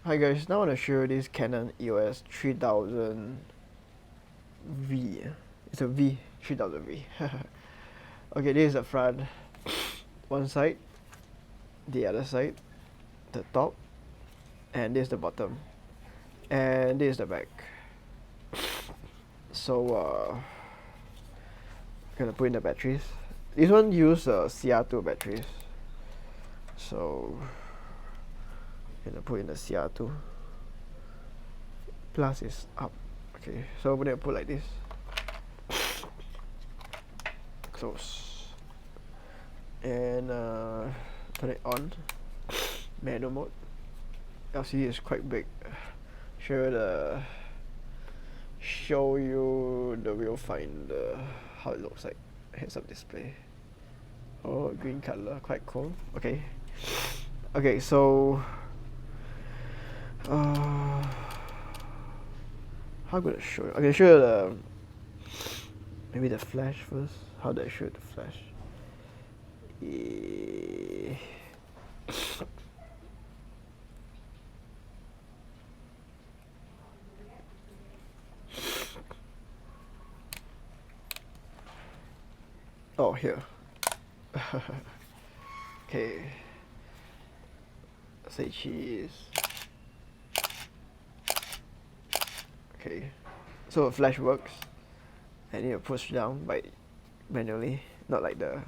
Hi guys, now I want to show you this Canon EOS 3000V. It's a V, 3000V. Okay, this is the front, one side, the other side, the top, and this is the bottom, and this is the back. So gonna put in the batteries. This one use CR2 batteries, so gonna put in the CR2. Plus is up. Okay, so I'm gonna put like this. Close. And turn it on. Manual mode. LCD is quite big. Show you the viewfinder, how it looks like. Heads-up display. Oh, green color, quite cool. Okay. Okay, so how I'm gonna show you. Okay, show you the maybe the flash first. How do I show the flash? Oh, here. Okay. Say cheese. Okay. So a flash works. I need to push down by manually, not like the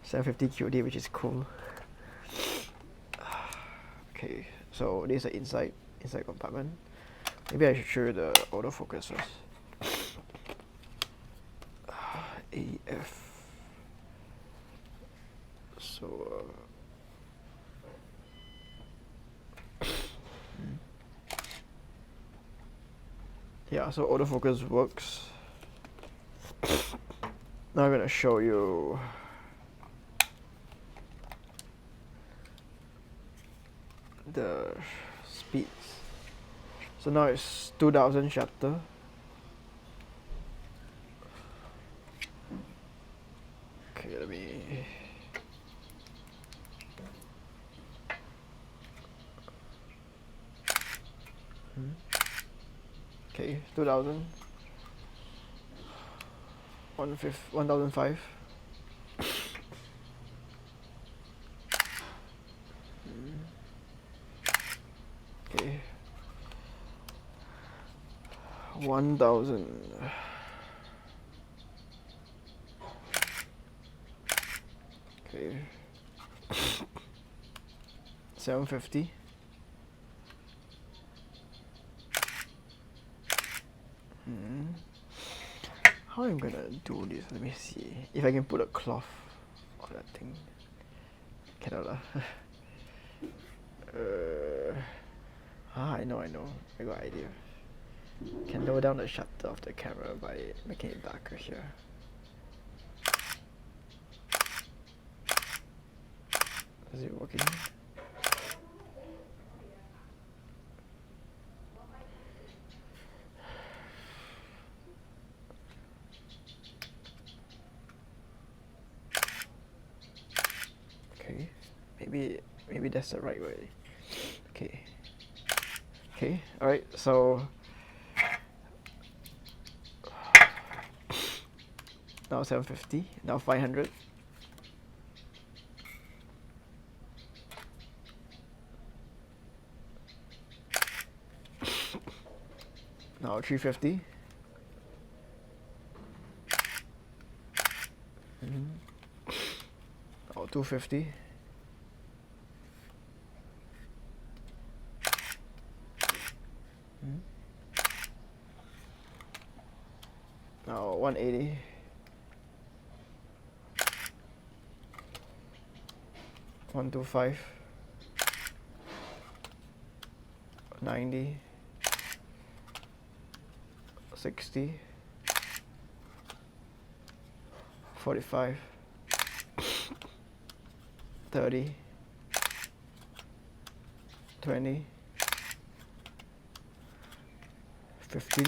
750 QD, which is cool. Okay, so this is the inside compartment. Maybe I should show you the autofocus first. AF. So yeah, so autofocus works. Now I'm gonna show you the speeds. So now it's 2000 chapter. Okay, let me. Okay, 2000. 1005. Okay. 1000. Okay. 750. How am I gonna do this? Let me see. If I can put a cloth on that thing. Cannot lah. I know. I got an idea. Can lower down the shutter of the camera by making it darker here. Is it working? Okay, maybe that's the right way. Okay, alright, so now 750, now 500. Now 350. Now 250. Now 180. One, 2, 5. 90. 60. 45. 30. 20. 15.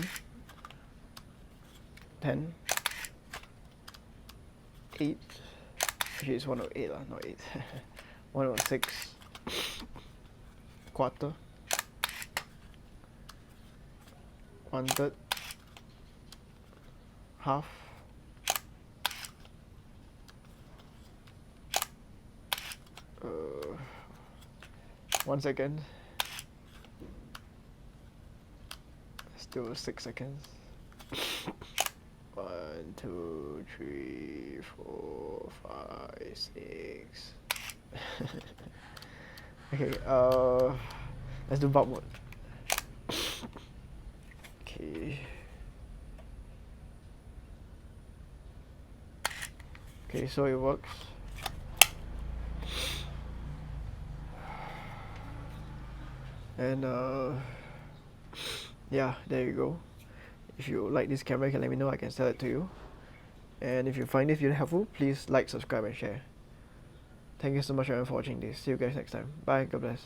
10. 8. Actually, it's 108 lah, not 8. 106. Quarter. 1/3, half, 1 second, still 6 seconds. 1, 2, 3, 4, 5, 6. Okay, let's do bulk mode. Okay. Okay, so it works. And yeah, there you go. If you like this camera, you can let me know, I can sell it to you. And if you find this video helpful, please like, subscribe and share. Thank you so much for watching this. See you guys next time. Bye, God bless.